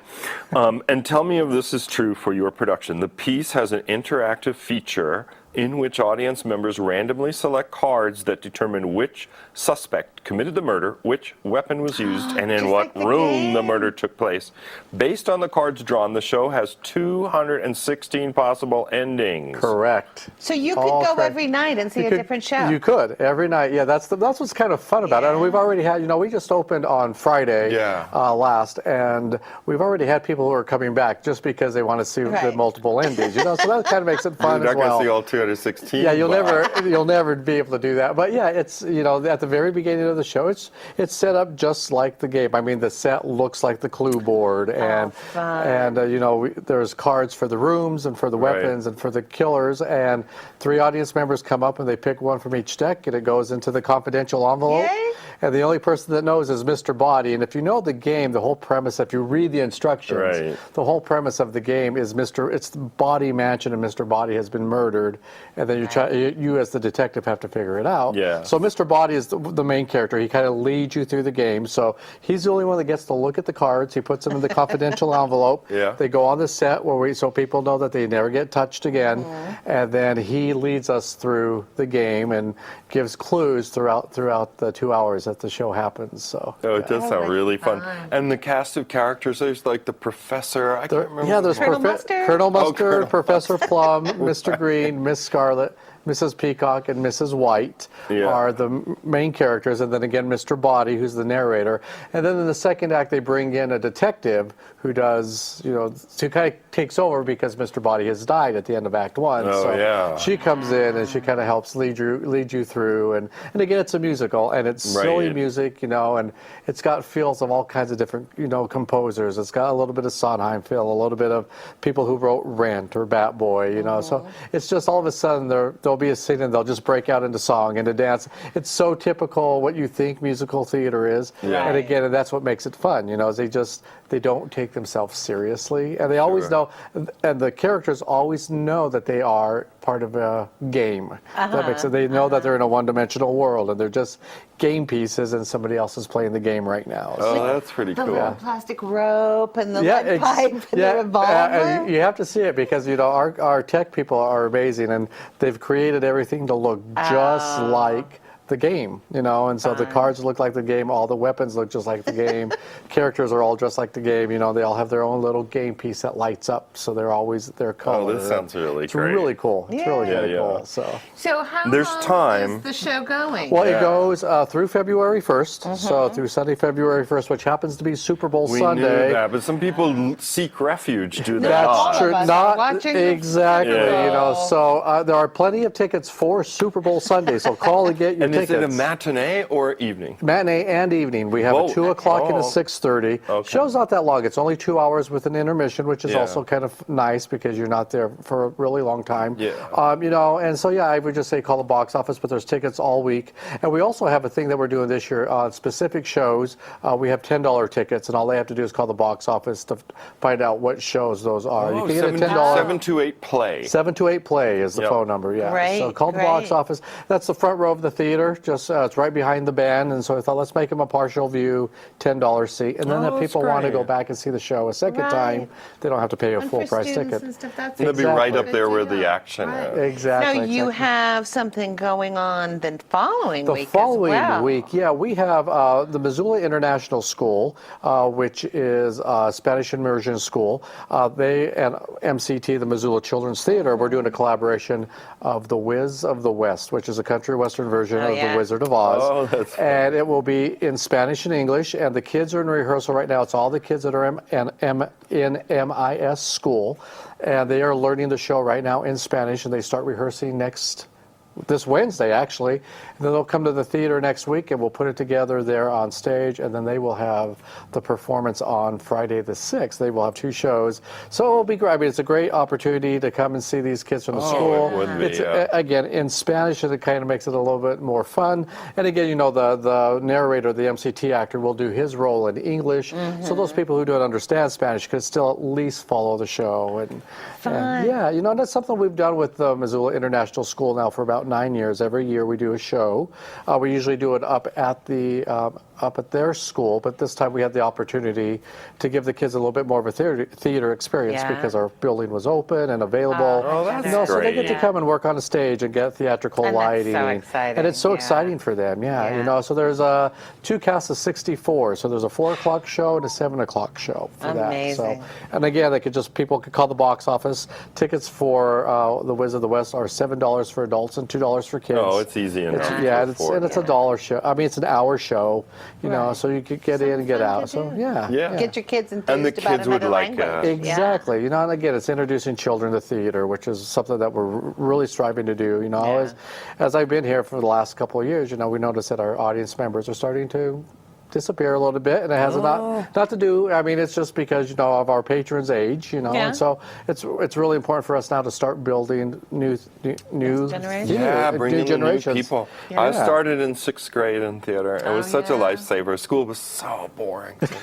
And tell me if this is true for your production. The piece has an interactive feature in which audience members randomly select cards that determine which suspect committed the murder, which weapon was used, and in what room the murder took place. Based on the cards drawn, the show has 216 possible endings. Correct. So you could go every night and see a different show. You could every night. Yeah, that's what's kind of fun about it. And we've already had, you know, we just opened on Friday last, and we've already had people who are coming back just because they want to see the multiple endings. You know, so that kind of makes it fun You're as not well. going to see all 216. Yeah, you'll never be able to do that. But yeah, it's, you know, at the very beginning of the show, it's set up just like the game. I mean, the set looks like the clue board, and you know, there's cards for the rooms and for the weapons and for the killers, and 3 audience members come up and they pick one from each deck, and it goes into the confidential envelope. Yay. And the only person that knows is Mr. Body. And if you know the game, the whole premise, if you read the instructions, the whole premise of the game is it's the Body Mansion, and Mr. Body has been murdered, and then you as the detective have to figure it out. Yeah. So Mr. Body is the main character. He kind of leads you through the game. So he's the only one that gets to look at the cards. He puts them in the confidential envelope. Yeah. They go on the set so people know that they never get touched again. And then he leads us through the game and gives clues throughout the 2 hours that the show happens. So it does sound really fun. And the cast of characters, there's like the professor. I can't remember. Yeah, there's Colonel Mustard, Colonel Mustard, Colonel Professor Plum, Mr. Green, Miss Scarlet, Mrs. Peacock, and Mrs. White are the main characters, and then again Mr. Body, who's the narrator. And then in the second act, they bring in a detective who does, you know, who kind of takes over because Mr. Body has died at the end of Act 1. She comes in and she kind of helps lead you through. And again, it's a musical, and it's silly music, you know, and it's got feels of all kinds of different, you know, composers. It's got a little bit of Sondheim feel, a little bit of people who wrote Rent or Bat Boy, you know. So it's just all of a sudden they'll there'll be a scene and they'll just break out into song and to dance. It's so typical what you think musical theater is. Yeah. And again, and that's what makes it fun, you know, is they don't take themselves seriously. And they always know, and the characters always know that they are part of a game. That makes it, they know that they're in a one-dimensional world and they're just game pieces and somebody else is playing the game right now. Oh, that's pretty The cool. little plastic rope and the lead pipe and the revolver. And you have to see it because, you know, our tech people are amazing and they've created everything to look just like the game, you know, and so the cards look like the game, all the weapons look just like the game, characters are all just like the game, you know, they all have their own little game piece that lights up, so they're always their color. Oh, this sounds really it's great. really cool. It's really, really Yeah. cool. So how There's long time. is the show going? Well, it goes through February 1st, so through Sunday, February 1st, which happens to be Super Bowl We Sunday. knew that, but some people seek refuge, do they? That's true. Not watching exactly, the you know. Bowl. So there are plenty of tickets for Super Bowl Sunday. So call and get your And tickets. is it a matinee or evening? Matinee and evening. We have a 2 o'clock and a 6:30. Show's not that long. It's only 2 hours with an intermission, which is also kind of nice because you're not there for a really long time. Yeah. You know, and so I would just say call the box office, but there's tickets all week. And we also have a thing that we're doing this year on specific shows. We have $10 tickets, and all they have to do is call the box office to find out what shows those are. You can get a $10. 728 play. 728 play is the phone number. Yeah. Great, So call the box office. That's the front row of the theater. Just it's right behind the band, and so I thought let's make them a partial view, $10 seat, and then if people want to go back and see the show a second time, they don't have to pay a full price ticket. They'll be right up there where the action is. Exactly. Now you have something going on the following The week following as well. week, we have the Missoula International School, which is a Spanish immersion school. They and MCT, the Missoula Children's Theater, we're doing a collaboration of The Wiz of the West, which is a country western version of The Wizard of Oz. Oh, that's fun. And it will be in Spanish and English, and the kids are in rehearsal right now. It's all the kids that are in MIS school, and they are learning the show right now in Spanish, and they start rehearsing this Wednesday, actually. And then they'll come to the theater next week, and we'll put it together there on stage, and then they will have the performance on Friday the 6th. They will have 2 shows. So it'll be great. I mean, it's a great opportunity to come and see these kids from the school. It would be, It's, again, in Spanish, and it kind of makes it a little bit more fun. And again, you know, the narrator, the MCT actor, will do his role in English. So those people who don't understand Spanish could still at least follow the show. And yeah, you know, that's something we've done with the Missoula International School now for about 9 years. Every year we do a show. We usually do it up at their school, but this time we had the opportunity to give the kids a little bit more of a theater experience because our building was open and available. That's so they get great. to come and work on a stage and get theatrical And that's lighting. so exciting, And it's so exciting for them, you know. So there's 2 casts of 64. So there's a 4 o'clock show and a 7 o'clock show for that. Amazing. So, and again, people could call the box office. Tickets for The Wiz of the West are $7 for adults and $2 for kids. Oh, it's easy enough. It's a $1 show. I mean, it's an hour show, you know, so you could get in and get out. So Get your kids enthused And the about kids would another like language. Exactly. You know, and again, it's introducing children to theater, which is something that we're really striving to do. You know, as I've been here for the last couple of years, you know, we notice that our audience members are starting to disappear a little bit, and it has not to do. I mean, it's just because, you know, of our patrons' age, you know, and so it's really important for us now to start building new generation. Bringing new in generations. new people. Yeah. I started in 6th grade in theater. It was such a lifesaver. School was so boring to me.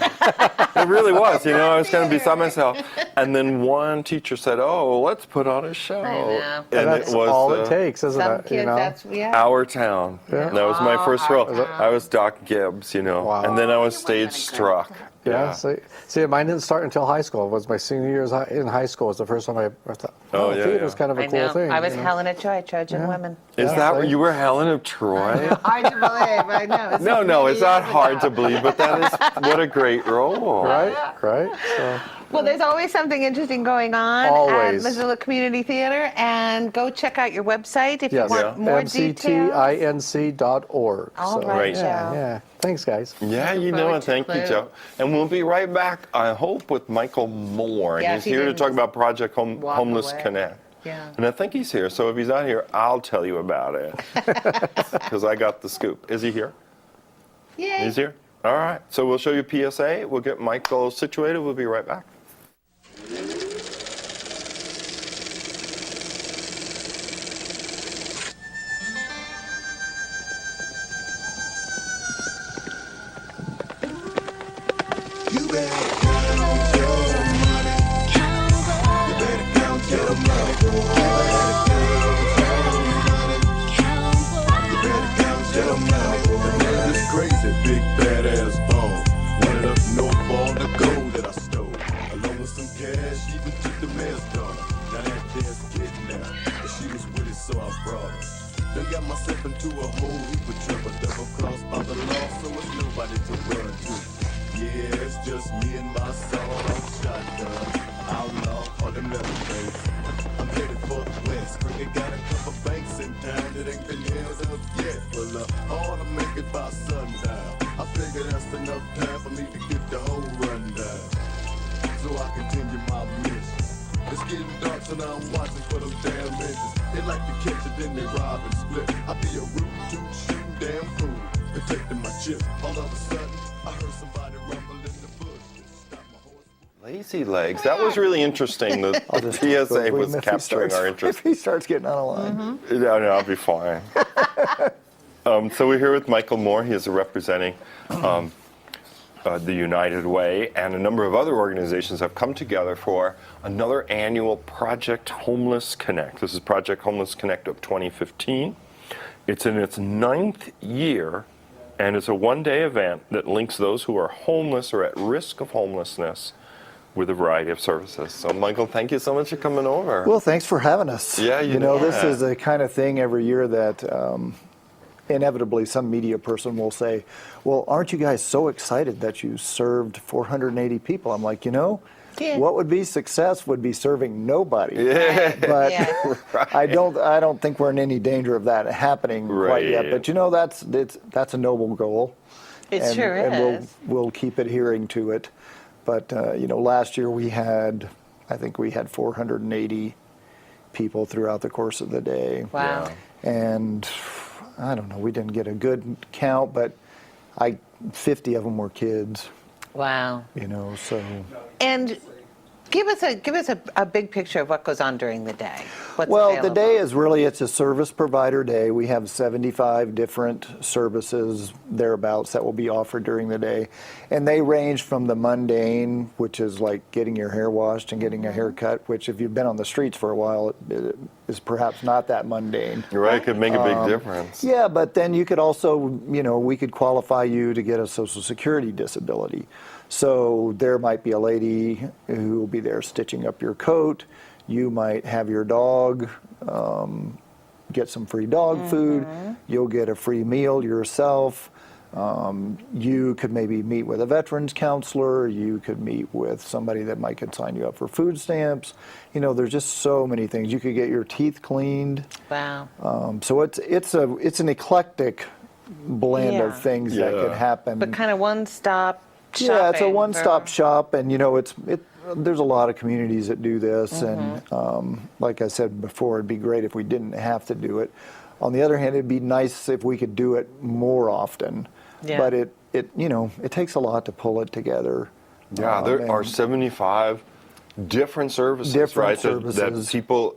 It really was. You know, I was going to be beside myself. And then one teacher said, "Oh, let's put on a show." know. And that's it was all it takes, isn't Some it? kids, You know? that's Our Town. That was my first role. I was Doc Gibbs, you know. And then I was stage struck. Yeah. See, mine didn't start until high school. It was my senior year in high school. It was the first time I thought, theater was kind of a cool thing. I was you know? Helen of Troy, Trojan women. Is that where you were, Helen of Troy? Hard to believe, I know. No, it's not hard to believe, but that is what a great role. Right. So. Well, there's always something interesting going on Always. at Missoula Community Theater, and go check out your website if you want more details. MCTINC.org. All right, Joe. Yeah. Thanks, guys. Yeah, you know, and thank you, Joe. And we'll be right back, I hope, with Michael Moore. Yeah, He's here to talk about Project Homeless away. Connect. Yeah. And I think he's here, so if he's not here, I'll tell you about it. Because I got the scoop. Is he here? Yay. He's here? All right. So we'll show you PSA. We'll get Michael situated. We'll be right back. got myself into a whole heap of trouble, double crossed by the law, so it's nobody to run to. Yeah, it's just me and my sawed-off shotgun, outlaw, call them Leatherface. I'm headed for the west, cricket got a couple banks in town that ain't been held up yet. Well, all to make it by sundown. I figure that's enough time for me to get the whole rundown. So I continue my mission. It's getting dark, so now I'm watching for those damn engines. They like to catch it, then they rob and split. I be a root toot shooting damn fool, protecting my chip. All of a sudden, I heard somebody rumble in the bush. Stop my horse. Lazy legs. That was really interesting. The PSA was capturing our interest. If he starts getting out of line. No, I'll be fine. So we're here with Michael Moore. He is representing the United Way, and a number of other organizations have come together for another annual Project Homeless Connect. This is Project Homeless Connect of 2015. It's in its 9th year, and it's a one-day event that links those who are homeless or at risk of homelessness with a variety of services. So, Michael, thank you so much for coming over. Well, thanks for having us. Yeah, you know, this is the kind of thing every year that inevitably some media person will say, well, aren't you guys so excited that you served 480 people? I'm like, you know, what would be success would be serving nobody. Yeah. But Right. I don't think we're in any danger of that happening quite yet. Right. But you know, that's a noble goal. It and, sure and is. we'll keep adhering to it. But you know, last year I think we had 480 people throughout the course of the day. Wow. And I don't know, we didn't get a good count, but 50 of them were kids. Wow. You know, so. And give us a big picture of what goes on during the day. What's Well, available? the day is really, it's a service provider day. We have 75 different services thereabouts that will be offered during the day. And they range from the mundane, which is like getting your hair washed and getting a haircut, which if you've been on the streets for a while, it is perhaps not that mundane. You're right, it could make a big difference. Yeah, but then you could also, you know, we could qualify you to get a Social Security disability. So there might be a lady who will be there stitching up your coat. You might have your dog get some free dog food. You'll get a free meal yourself. You could maybe meet with a veterans counselor. You could meet with somebody that might could sign you up for food stamps. You know, there's just so many things. You could get your teeth cleaned. Wow. So it's an eclectic blend of things that could happen. But kind of one-stop shopping. Yeah, it's a one-stop shop, and you know, there's a lot of communities that do this, and like I said before, it'd be great if we didn't have to do it. On the other hand, it'd be nice if we could do it more often. Yeah. But it you know, it takes a lot to pull it together. Yeah, there are 75 different services, right? That people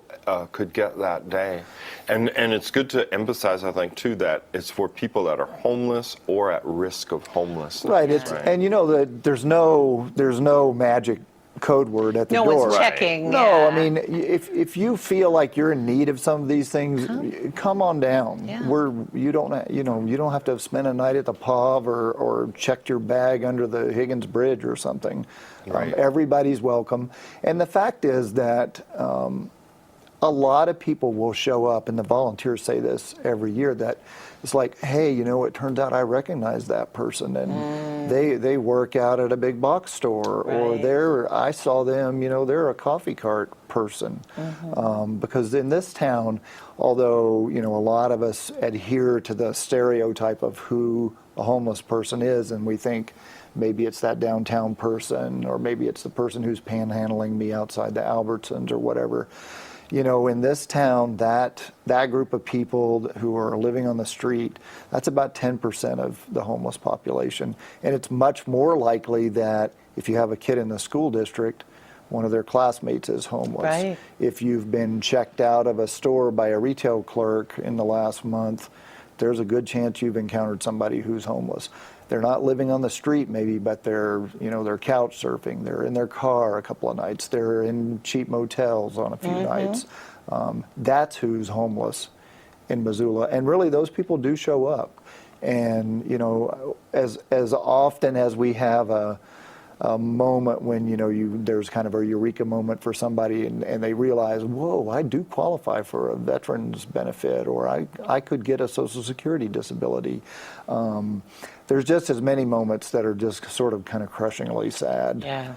could get that day. And it's good to emphasize, I think, too, that it's for people that are homeless or at risk of homelessness. Right. And you know that there's no magic code word at the door. No one's checking. No, I mean, if you feel like you're in need of some of these things, come on down. Yeah. You don't have to spend a night at the POV or checked your bag under the Higgins Bridge or something. Right. Everybody's welcome. And the fact is that a lot of people will show up, and the volunteers say this every year, that it's like, hey, you know, it turns out I recognize that person, and they work out at a big box store, or I saw them, you know, they're a coffee cart person. Because in this town, although, you know, a lot of us adhere to the stereotype of who a homeless person is, and we think maybe it's that downtown person, or maybe it's the person who's panhandling me outside the Albertsons or whatever. You know, in this town, that group of people who are living on the street, that's about 10% of the homeless population. And it's much more likely that if you have a kid in the school district, one of their classmates is homeless. Right. If you've been checked out of a store by a retail clerk in the last month, there's a good chance you've encountered somebody who's homeless. They're not living on the street maybe, but they're couch surfing. They're in their car a couple of nights. They're in cheap motels on a few nights. That's who's homeless in Missoula. And really, those people do show up. And, you know, as often as we have a moment when, there's kind of a eureka moment for somebody and they realize, whoa, I do qualify for a veteran's benefit, or I could get a Social Security disability. There's just as many moments that are just sort of kind of crushingly sad. Yeah.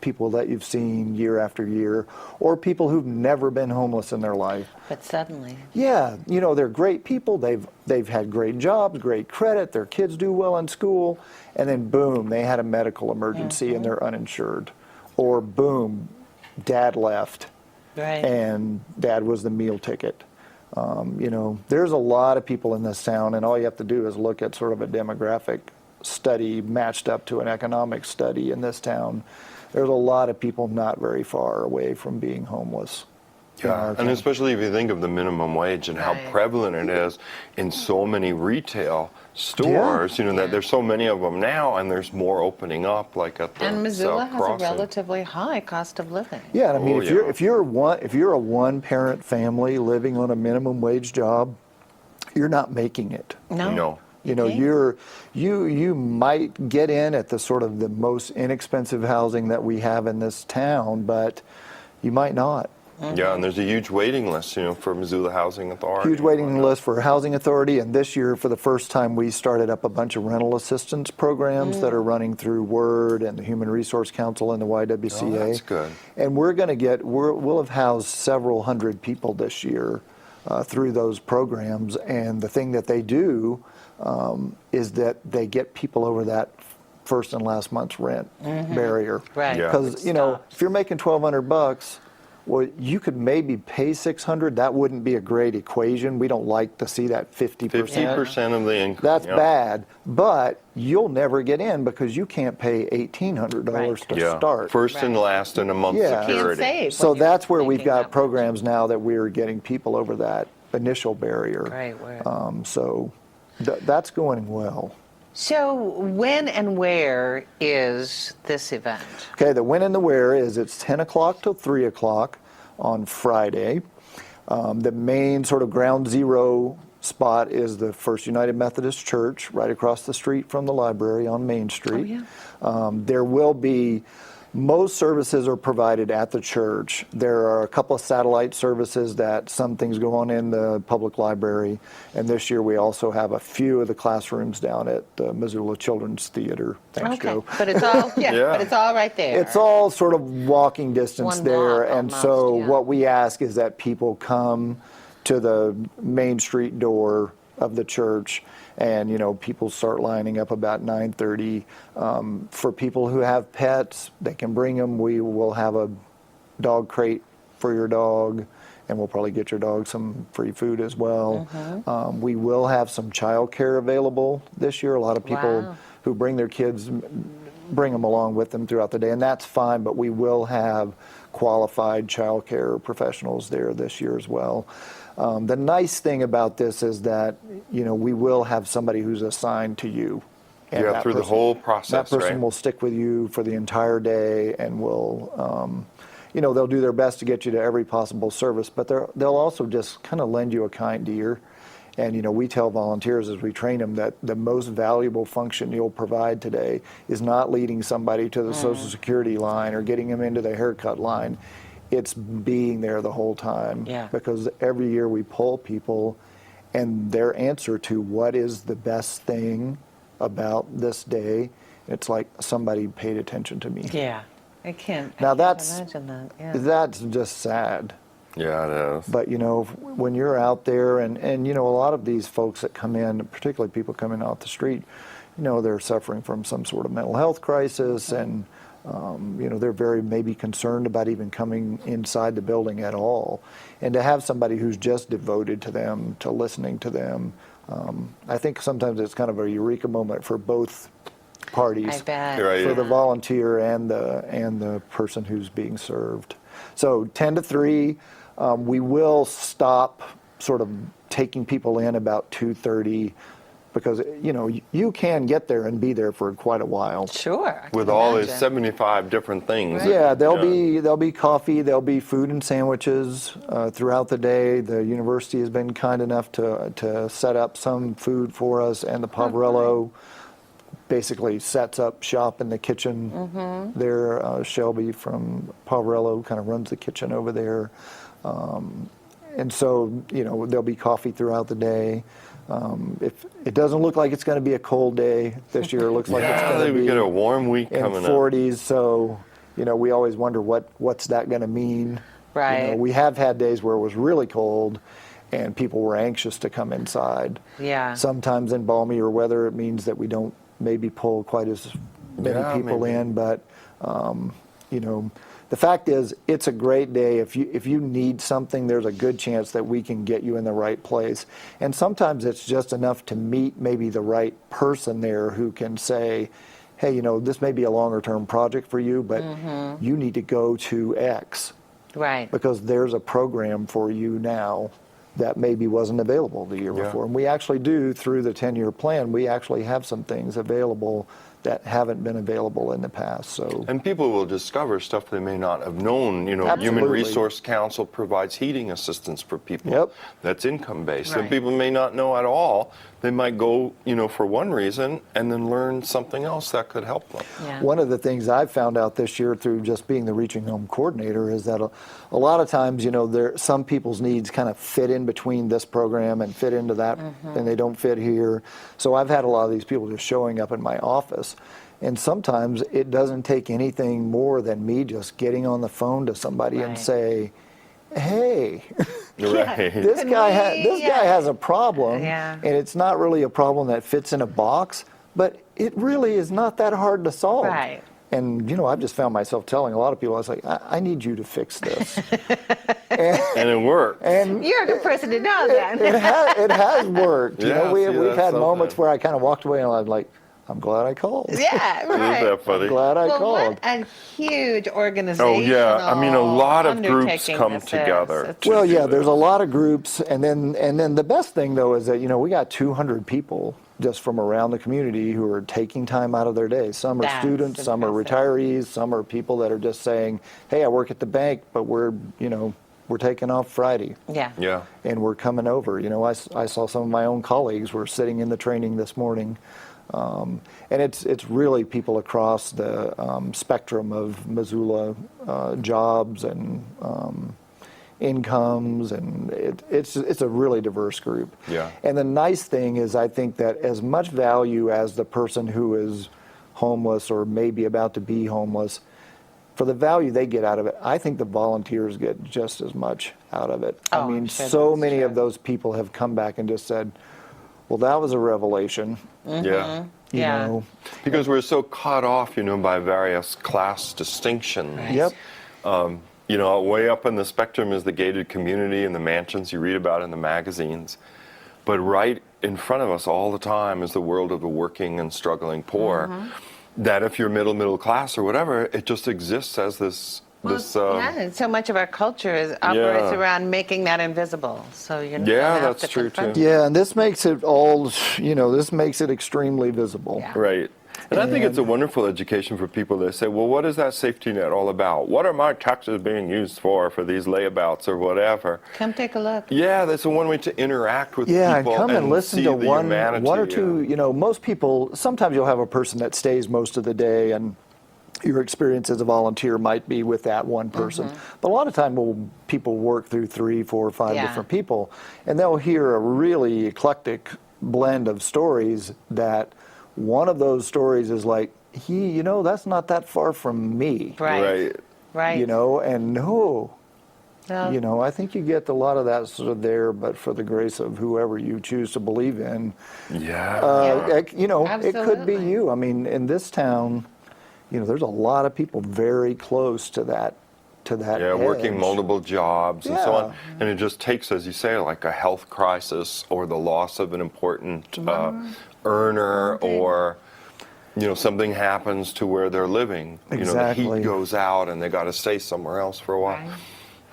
People that you've seen year after year, or people who've never been homeless in their life. But suddenly. Yeah, they're great people. They've had great jobs, great credit. Their kids do well in school, and then boom, they had a medical emergency and they're uninsured, or boom, dad left, right, and dad was the meal ticket. There's a lot of people in this town, and all you have to do is look at sort of a demographic study matched up to an economic study in this town. There's a lot of people not very far away from being homeless. Yeah, and especially if you think of the minimum wage and how prevalent it is in so many retail stores, that there's so many of them now, and there's more opening up, like at the And Missoula South has Crossing. a relatively high cost of living. Yeah, and I mean, if you're a one-parent family living on a minimum wage job, you're not making it. No. You might get in at the sort of the most inexpensive housing that we have in this town, but you might not. Yeah, and there's a huge waiting list, for Missoula Housing Authority. Huge waiting list for Housing Authority, and this year, for the first time, we started up a bunch of rental assistance programs that are running through WORD and the Human Resource Council and the YWCA. Oh, that's good. And we'll have housed several hundred people this year through those programs, and the thing that they do is that they get people over that first and last month's rent barrier. Right. Because, if you're making $1,200, well, you could maybe pay $600. That wouldn't be a great equation. We don't like to see that 50%. 50% of the income. That's bad, but you'll never get in because you can't pay $1,800 to start. First and last in a month's security. Can't save So when you're that's where we've making got that programs now that we're getting people over that initial barrier. Right. So that's going well. So when and where is this event? Okay, the when and the where is it's 10 o'clock till 3 o'clock on Friday. The main sort of ground zero spot is the First United Methodist Church right across the street from the library on Main Street. There will be, most services are provided at the church. There are a couple of satellite services that some things go on in the public library. And this year we also have a few of the classrooms down at the Missoula Children's Theater. Thanks, Joe. But it's all but it's all right there. It's all sort of walking distance One there. block And almost, so what we ask is that people come to the Main Street door of the church, and people start lining up about 9:30. For people who have pets, they can bring them. We will have a dog crate for your dog, and we'll probably get your dog some free food as well. We will have some child care available this year. A lot of people who bring their kids bring them along with them throughout the day, and that's fine, but we will have qualified child care professionals there this year as well. The nice thing about this is that, we will have somebody who's assigned to you. And that through the whole process, That person will stick with you for the entire day and will, they'll do their best to get you to every possible service, but they'll also just kind of lend you a kind ear. And, we tell volunteers as we train them that the most valuable function you'll provide today is not leading somebody to the Social Security line or getting them into the haircut line. It's being there the whole time. Because every year we poll people, and their answer to what is the best thing about this day, it's like somebody paid attention to me. Yeah, I can't imagine that. That's just sad. Yeah, it is. But when you're out there, and a lot of these folks that come in, particularly people coming off the street, they're suffering from some sort of mental health crisis, and they're very maybe concerned about even coming inside the building at all. And to have somebody who's just devoted to them, to listening to them, I think sometimes it's kind of a eureka moment for both parties. I bet. For the volunteer and the person who's being served. So 10 to 3, we will stop sort of taking people in about 2:30. Because you can get there and be there for quite a while. Sure. With all these 75 different things. Yeah, there'll be coffee, there'll be food and sandwiches throughout the day. The university has been kind enough to set up some food for us, and the Poverello basically sets up shop in the kitchen there. Shelby from Poverello kind of runs the kitchen over there. And so, you know, there'll be coffee throughout the day. If it doesn't look like it's going to be a cold day this year, it looks like it's going to be we get a warm week in coming 40s. So, you know, we always wonder what's that going to mean. Right. You know, we have had days where it was really cold and people were anxious to come inside. Yeah. Sometimes in balmier weather, it means that we don't maybe pull quite as many people in, but, you know, the fact is, it's a great day. If you need something, there's a good chance that we can get you in the right place. And sometimes it's just enough to meet maybe the right person there who can say, hey, you know, this may be a longer term project for you, but you need to go to X. Right. Because there's a program for you now that maybe wasn't available the year before. And we actually do, through the 10-year plan, we actually have some things available that haven't been available in the past. So, and people will discover stuff they may not have known. You know, Absolutely. Human Resource Council provides heating assistance for people. That's income based. And people may not know at all. They might go, you know, for one reason and then learn something else that could help them. One of the things I've found out this year through just being the Reaching Home coordinator is that a lot of times, you know, some people's needs kind of fit in between this program and fit into that, and they don't fit here. So I've had a lot of these people just showing up in my office. And sometimes it doesn't take anything more than me just getting on the phone to somebody and say, hey, this guy has a problem, and it's not really a problem that fits in a box, but it really is not that hard to solve. Right. And, you know, I've just found myself telling a lot of people, I was like, I need you to fix this. And it worked. And you're a good person to know that. It has worked. You know, we've had something. moments where I kind of walked away and I'm like, I'm glad I called. Yeah, right. Isn't that funny? I'm glad I Well, called. what a huge organization. Oh, yeah. I mean, a lot of groups come together. Well, yeah, there's a lot of groups, and then the best thing though is that, you know, we got 200 people just from around the community who are taking time out of their day. Some are students, some are retirees, some are people that are just saying, hey, I work at the bank, but we're taking off Friday. Yeah. And we're coming over. You know, I saw some of my own colleagues were sitting in the training this morning. And it's really people across the spectrum of Missoula jobs and incomes, and it's a really diverse group. Yeah. And the nice thing is, I think that as much value as the person who is homeless or maybe about to be homeless, for the value they get out of it, I think the volunteers get just as much out of it. I mean, so many of those people have come back and just said, well, that was a revelation. Yeah. You know, because we're so caught off, you know, by various class distinctions. Yep. You know, way up in the spectrum is the gated community and the mansions you read about in the magazines. But right in front of us all the time is the world of the working and struggling poor. That if you're middle class or whatever, it just exists as this. And so much of our culture operates around making that invisible. So you're not that's true too. Yeah, and this makes it all, you know, this makes it extremely visible. Right. And I think it's a wonderful education for people that say, well, what is that safety net all about? What are my taxes being used for these layabouts or whatever? Come take a look. Yeah, that's a one way to interact with people. Yeah, and come and listen see to the one or humanity, two, you know, most people, sometimes you'll have a person that stays most of the day, and your experience as a volunteer might be with that one person. But a lot of time people work through 3, 4, 5 different people, and they'll hear a really eclectic blend of stories that one of those stories is like, you know, that's not that far from me. Right. You know, and you know, I think you get a lot of that sort of there, but for the grace of whoever you choose to believe in. You know, it could be you. I mean, in this town, you know, there's a lot of people very close to that edge. Working multiple jobs and so on. And it just takes, as you say, like a health crisis or the loss of an important earner, or, you know, something happens to where they're living. You know, the heat goes out and they got to stay somewhere else for a while.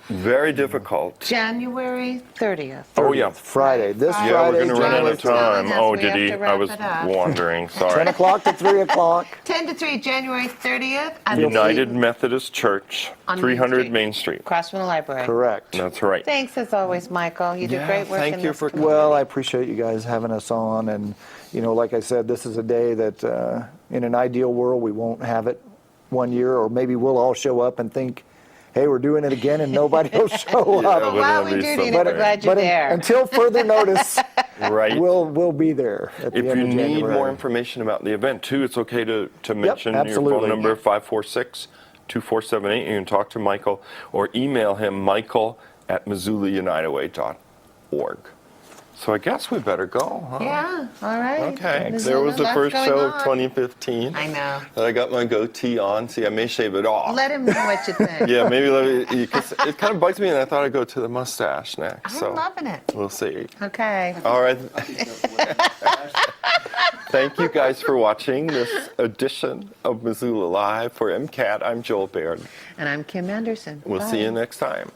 Very difficult. January 30th. Oh, yeah. Friday. This Yeah, Friday. we're going to run out of time. January Oh, 30th. We did have he? to wrap I was it up. wandering. 10 Sorry. o'clock to 3 o'clock. 10 to 3, January 30th. At United the, Methodist Church, On Main 300 Street. Main Street. across from the library. Correct. That's right. Thanks as always, Michael. You do Yeah, great work thank in you this for community. Well, I appreciate you guys having us on. And, you know, like I said, this is a day that in an ideal world, we won't have it one year, or maybe we'll all show up and think, hey, we're doing it again, and nobody will show Yeah, up. wouldn't Well, that we be do need something? it. We're glad you're But there. until further notice, Right. we'll be there at the If end you of need January. more information about the event, too, it's okay to mention your absolutely. phone number, 546-2478. You can talk to Michael or email him, michael@MissoulaUnitedWay.org. So I guess we better go, huh? Yeah, all right. Okay, Missoula, there was the lots first going show of on. 2015. I know. I got my goatee on. See, I may shave it off. Let him know what you think. Yeah, maybe let me, because it kind of bugs me, and I thought I'd go to the mustache next. I'm So loving it. we'll see. Okay. All right. Thank you guys for watching this edition of Missoula Live. For MCAT, I'm Joel Baird. And I'm Kim Anderson. We'll Bye. see you next time.